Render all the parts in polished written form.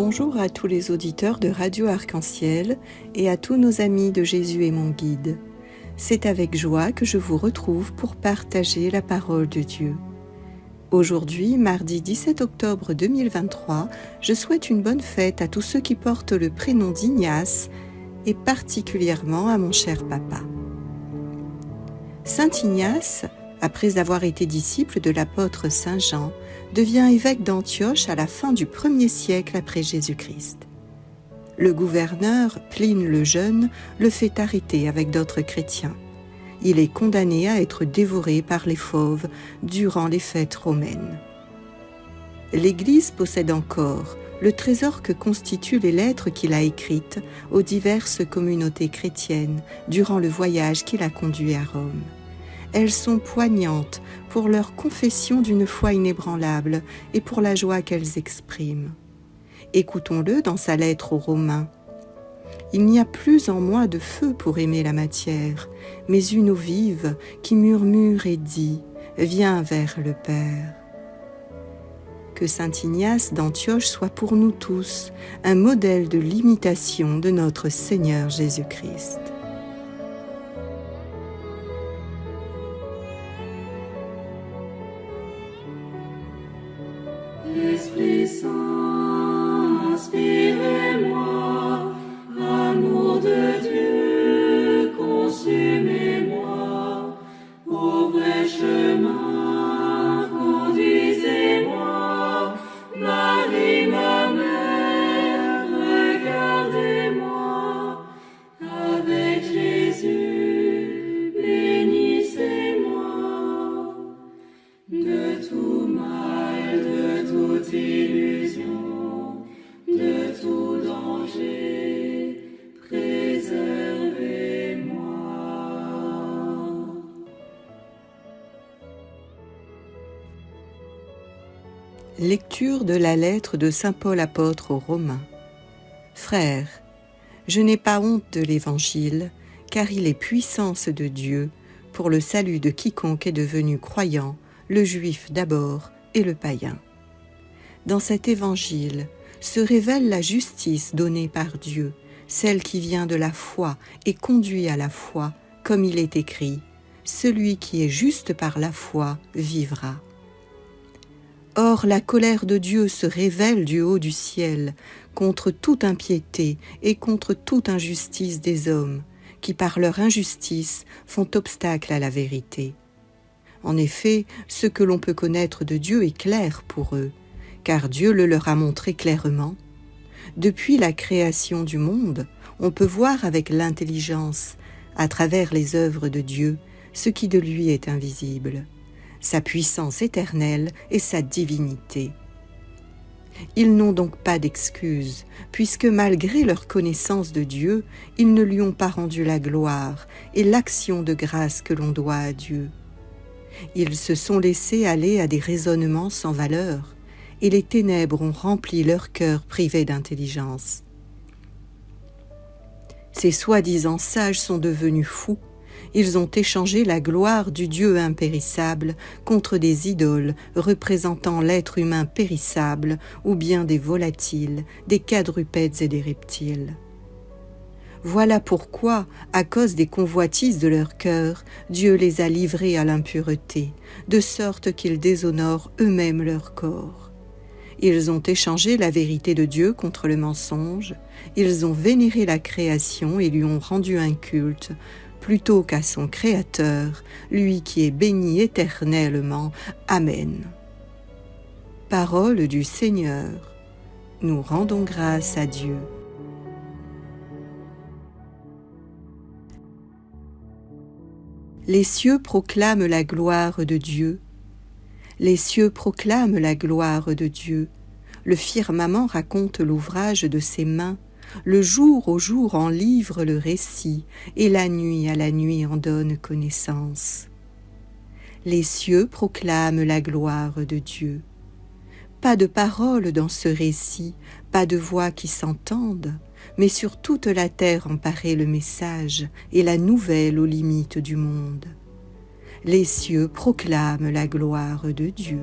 Bonjour à tous les auditeurs de Radio Arc-en-Ciel et à tous nos amis de Jésus est mon guide. C'est avec joie que je vous retrouve pour partager la parole de Dieu. Aujourd'hui, mardi 17 octobre 2023, je souhaite une bonne fête à tous ceux qui portent le prénom d'Ignace et particulièrement à mon cher papa. Saint Ignace, après avoir été disciple de l'apôtre Saint Jean, devient évêque d'Antioche à la fin du 1er siècle après Jésus-Christ. Le gouverneur, Pline le Jeune, le fait arrêter avec d'autres chrétiens. Il est condamné à être dévoré par les fauves durant les fêtes romaines. L'Église possède encore le trésor que constituent les lettres qu'il a écrites aux diverses communautés chrétiennes durant le voyage qui l'a conduit à Rome. Elles sont poignantes pour leur confession d'une foi inébranlable et pour la joie qu'elles expriment. Écoutons-le dans sa lettre aux Romains. « Il n'y a plus en moi de feu pour aimer la matière, mais une eau vive qui murmure et dit « Viens vers le Père ». Que saint Ignace d'Antioche soit pour nous tous un modèle de l'imitation de notre Seigneur Jésus-Christ. Esprit Saint, inspirez-moi, amour de Dieu, consumez-moi, au vrai chemin, conduisez-moi, Marie ma mère, regardez-moi, avec Jésus, bénissez-moi, de tout mal, de toute illusion, de tout danger, préservez-moi. Lecture de la lettre de saint Paul apôtre aux Romains. Frères, je n'ai pas honte de l'Évangile, car il est puissance de Dieu pour le salut de quiconque est devenu croyant, le juif d'abord et le païen. Dans cet évangile se révèle la justice donnée par Dieu, celle qui vient de la foi et conduit à la foi, comme il est écrit « Celui qui est juste par la foi vivra ». Or la colère de Dieu se révèle du haut du ciel contre toute impiété et contre toute injustice des hommes, qui par leur injustice font obstacle à la vérité. En effet, ce que l'on peut connaître de Dieu est clair pour eux, car Dieu le leur a montré clairement. Depuis la création du monde, on peut voir avec l'intelligence, à travers les œuvres de Dieu, ce qui de lui est invisible, sa puissance éternelle et sa divinité. Ils n'ont donc pas d'excuse, puisque malgré leur connaissance de Dieu, ils ne lui ont pas rendu la gloire et l'action de grâce que l'on doit à Dieu. Ils se sont laissés aller à des raisonnements sans valeur, et les ténèbres ont rempli leur cœur privé d'intelligence. Ces soi-disant sages sont devenus fous. Ils ont échangé la gloire du Dieu impérissable contre des idoles représentant l'être humain périssable ou bien des volatiles, des quadrupèdes et des reptiles. Voilà pourquoi, à cause des convoitises de leur cœur, Dieu les a livrés à l'impureté, de sorte qu'ils déshonorent eux-mêmes leur corps. Ils ont échangé la vérité de Dieu contre le mensonge, ils ont vénéré la création et lui ont rendu un culte, plutôt qu'à son Créateur, lui qui est béni éternellement. Amen. Parole du Seigneur. Nous rendons grâce à Dieu. Les cieux proclament la gloire de Dieu. Les cieux proclament la gloire de Dieu. Le firmament raconte l'ouvrage de ses mains. Le jour au jour en livre le récit, et la nuit à la nuit en donne connaissance. Les cieux proclament la gloire de Dieu. Pas de paroles dans ce récit, pas de voix qui s'entendent, mais sur toute la terre en paraît le message et la nouvelle aux limites du monde. Les cieux proclament la gloire de Dieu.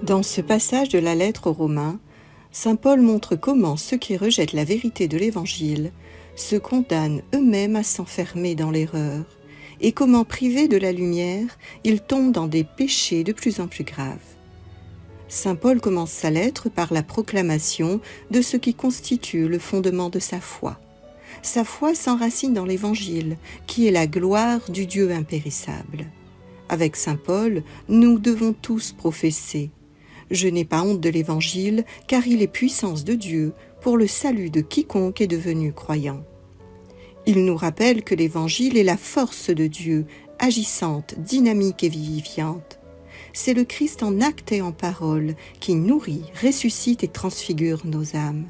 Dans ce passage de la lettre aux Romains, saint Paul montre comment ceux qui rejettent la vérité de l'Évangile se condamnent eux-mêmes à s'enfermer dans l'erreur, et comment, privés de la lumière, ils tombent dans des péchés de plus en plus graves. Saint Paul commence sa lettre par la proclamation de ce qui constitue le fondement de sa foi. Sa foi s'enracine dans l'Évangile, qui est la gloire du Dieu impérissable. Avec saint Paul, nous devons tous professer « Je n'ai pas honte de l'Évangile, car il est puissance de Dieu pour le salut de quiconque est devenu croyant. » Il nous rappelle que l'Évangile est la force de Dieu, agissante, dynamique et vivifiante. C'est le Christ en acte et en parole qui nourrit, ressuscite et transfigure nos âmes.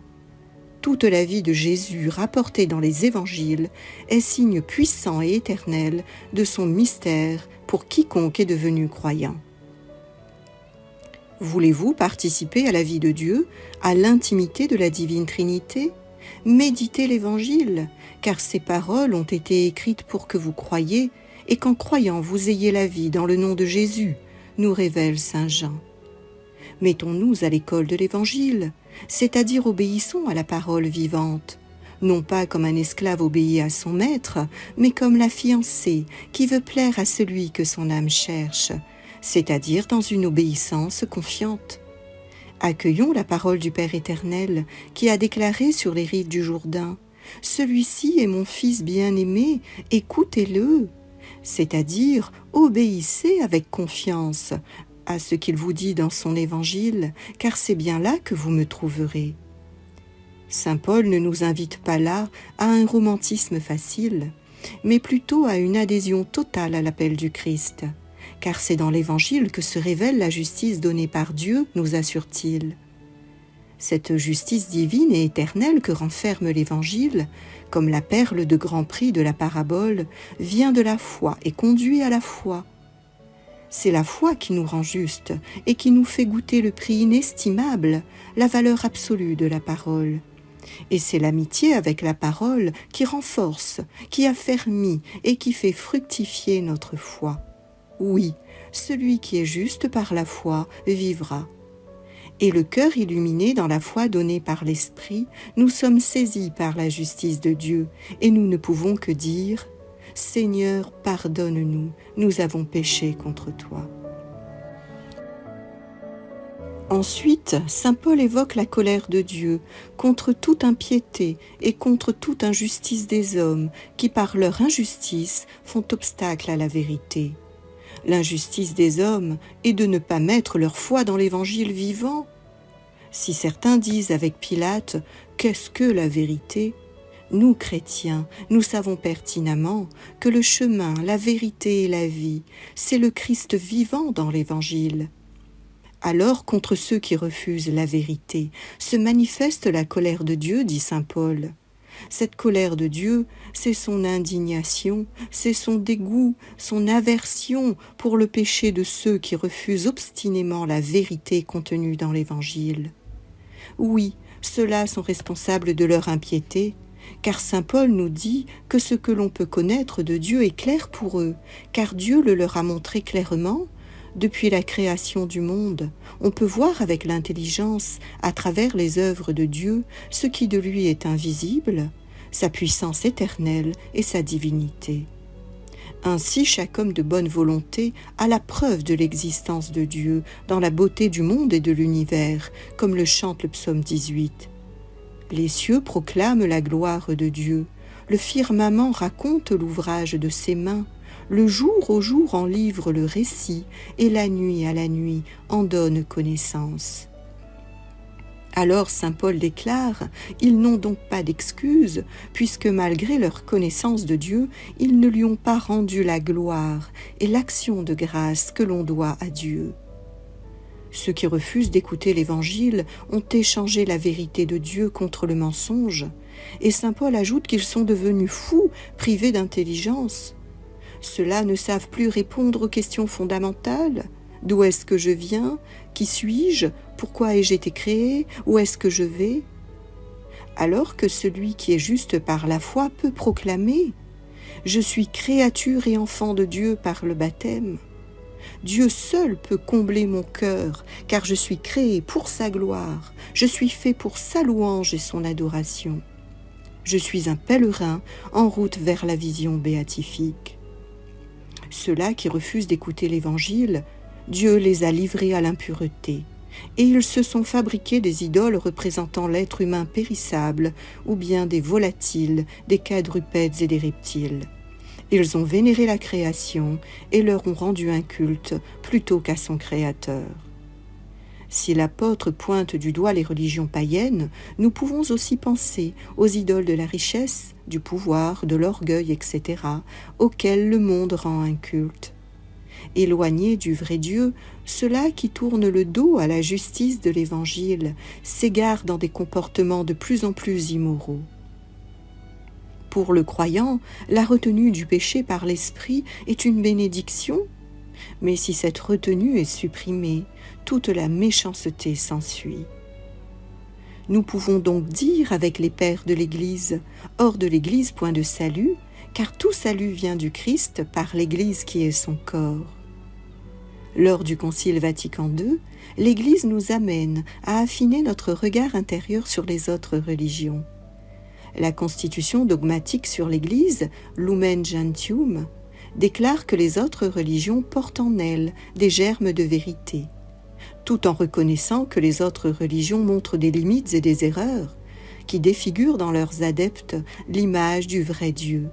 Toute la vie de Jésus rapportée dans les évangiles est signe puissant et éternel de son mystère pour quiconque est devenu croyant. Voulez-vous participer à la vie de Dieu, à l'intimité de la divine Trinité ? Méditez l'Évangile, car ces paroles ont été écrites pour que vous croyiez et qu'en croyant vous ayez la vie dans le nom de Jésus, nous révèle saint Jean. Mettons-nous à l'école de l'Évangile, c'est-à-dire obéissons à la parole vivante, non pas comme un esclave obéit à son maître, mais comme la fiancée qui veut plaire à celui que son âme cherche, c'est-à-dire dans une obéissance confiante. Accueillons la parole du Père éternel qui a déclaré sur les rives du Jourdain « Celui-ci est mon Fils bien-aimé, écoutez-le », c'est-à-dire obéissez avec confiance à ce qu'il vous dit dans son évangile, car c'est bien là que vous me trouverez. Saint Paul ne nous invite pas là à un romantisme facile, mais plutôt à une adhésion totale à l'appel du Christ, car c'est dans l'Évangile que se révèle la justice donnée par Dieu, nous assure-t-il. Cette justice divine et éternelle que renferme l'Évangile, comme la perle de grand prix de la parabole, vient de la foi et conduit à la foi. C'est la foi qui nous rend justes et qui nous fait goûter le prix inestimable, la valeur absolue de la parole. Et c'est l'amitié avec la parole qui renforce, qui affermit et qui fait fructifier notre foi. Oui, celui qui est juste par la foi vivra. Et le cœur illuminé dans la foi donnée par l'Esprit, nous sommes saisis par la justice de Dieu et nous ne pouvons que dire « Seigneur, pardonne-nous, nous avons péché contre toi. » Ensuite, saint Paul évoque la colère de Dieu contre toute impiété et contre toute injustice des hommes qui, par leur injustice, font obstacle à la vérité. L'injustice des hommes est de ne pas mettre leur foi dans l'Évangile vivant. Si certains disent avec Pilate « Qu'est-ce que la vérité ?» Nous, chrétiens, nous savons pertinemment que le chemin, la vérité et la vie, c'est le Christ vivant dans l'Évangile. Alors, contre ceux qui refusent la vérité, se manifeste la colère de Dieu, dit saint Paul. Cette colère de Dieu, c'est son indignation, c'est son dégoût, son aversion pour le péché de ceux qui refusent obstinément la vérité contenue dans l'Évangile. Oui, ceux-là sont responsables de leur impiété, car saint Paul nous dit que ce que l'on peut connaître de Dieu est clair pour eux, car Dieu le leur a montré clairement. Depuis la création du monde, on peut voir avec l'intelligence, à travers les œuvres de Dieu, ce qui de lui est invisible, sa puissance éternelle et sa divinité. Ainsi, chaque homme de bonne volonté a la preuve de l'existence de Dieu dans la beauté du monde et de l'univers, comme le chante le psaume 18. Les cieux proclament la gloire de Dieu, le firmament raconte l'ouvrage de ses mains, le jour au jour en livre le récit, et la nuit à la nuit en donne connaissance. Alors saint Paul déclare, ils n'ont donc pas d'excuse, puisque malgré leur connaissance de Dieu, ils ne lui ont pas rendu la gloire et l'action de grâce que l'on doit à Dieu. Ceux qui refusent d'écouter l'Évangile ont échangé la vérité de Dieu contre le mensonge, et saint Paul ajoute qu'ils sont devenus fous, privés d'intelligence. Ceux-là ne savent plus répondre aux questions fondamentales. D'où est-ce que je viens? Qui suis-je? Pourquoi ai-je été créé? Où est-ce que je vais? Alors que celui qui est juste par la foi peut proclamer « Je suis créature et enfant de Dieu par le baptême ». Dieu seul peut combler mon cœur, car je suis créé pour sa gloire, je suis fait pour sa louange et son adoration. Je suis un pèlerin en route vers la vision béatifique. Ceux-là qui refusent d'écouter l'Évangile, Dieu les a livrés à l'impureté, et ils se sont fabriqués des idoles représentant l'être humain périssable, ou bien des volatiles, des quadrupèdes et des reptiles. Ils ont vénéré la création et leur ont rendu un culte plutôt qu'à son Créateur. Si l'apôtre pointe du doigt les religions païennes, nous pouvons aussi penser aux idoles de la richesse, du pouvoir, de l'orgueil, etc., auxquelles le monde rend un culte. Éloignés du vrai Dieu, ceux-là qui tournent le dos à la justice de l'Évangile s'égarent dans des comportements de plus en plus immoraux. Pour le croyant, la retenue du péché par l'Esprit est une bénédiction, mais si cette retenue est supprimée, toute la méchanceté s'ensuit. Nous pouvons donc dire avec les pères de l'Église, hors de l'Église point de salut, car tout salut vient du Christ par l'Église qui est son corps. Lors du Concile Vatican II, l'Église nous amène à affiner notre regard intérieur sur les autres religions. La constitution dogmatique sur l'Église, Lumen Gentium, déclare que les autres religions portent en elles des germes de vérité, tout en reconnaissant que les autres religions montrent des limites et des erreurs, qui défigurent dans leurs adeptes l'image du vrai Dieu.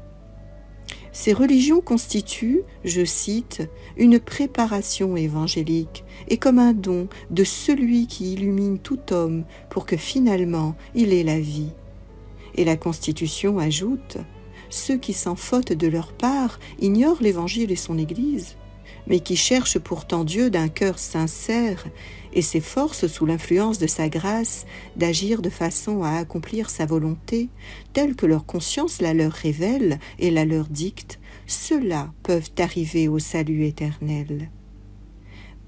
Ces religions constituent, je cite, une préparation évangélique et comme un don de celui qui illumine tout homme pour que finalement il ait la vie. Et la Constitution ajoute, ceux qui sans faute de leur part ignorent l'Évangile et son Église, mais qui cherchent pourtant Dieu d'un cœur sincère et s'efforcent sous l'influence de sa grâce d'agir de façon à accomplir sa volonté, telle que leur conscience la leur révèle et la leur dicte, ceux-là peuvent arriver au salut éternel.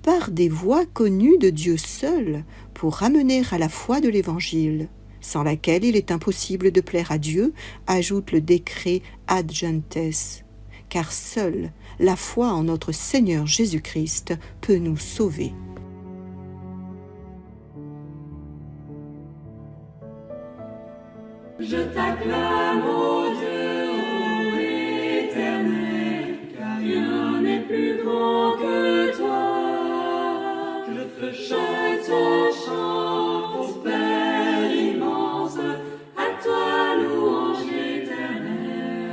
Par des voies connues de Dieu seul pour ramener à la foi de l'Évangile, sans laquelle il est impossible de plaire à Dieu, ajoute le décret Ad Gentes, car seule la foi en notre Seigneur Jésus-Christ peut nous sauver. Je t'acclame, ô Dieu, ô éternel, car rien n'est plus grand que toi. Je te chante, ô Père immense, à toi louange éternelle.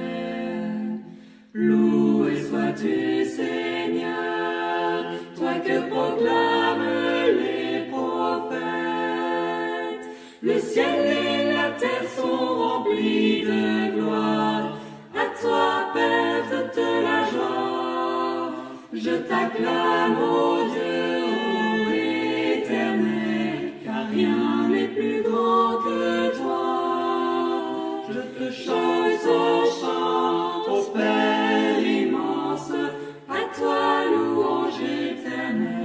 Loué sois-tu, Seigneur, toi que proclament les prophètes. Le ciel et la terre sont remplis de gloire. À toi, Père, toute la joie. Je t'acclame, ô Dieu, ô éternel, car rien n'est plus grand que toi. Je te chante, ô Père immense, à toi louange éternelle.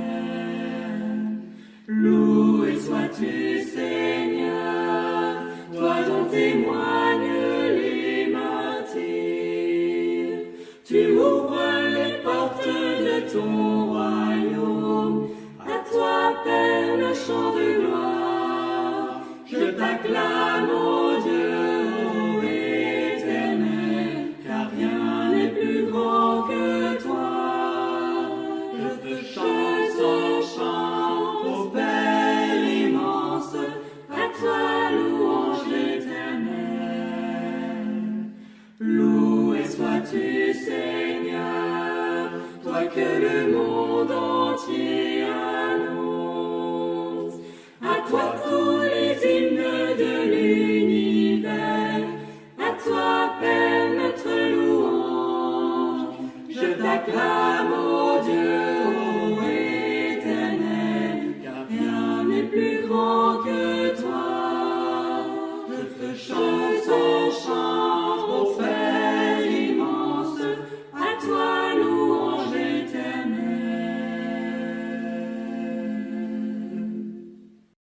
Loué sois-tu, Seigneur, toi dont témoignent les martyrs. Tu ouvres les portes de ton royaume. À toi, Père, le chant de gloire. Je t'acclame, ô Dieu, ô éternel, car rien n'est plus grand que toi. Je te chante, ô Père immense, à toi louange éternelle. Loué sois-tu, Seigneur, toi que le monde entier annonce. À toi tous les hymnes de l'univers, à toi, Père, notre louange. Je t'acclame, ô Dieu, ô éternel, car rien n'est plus grand que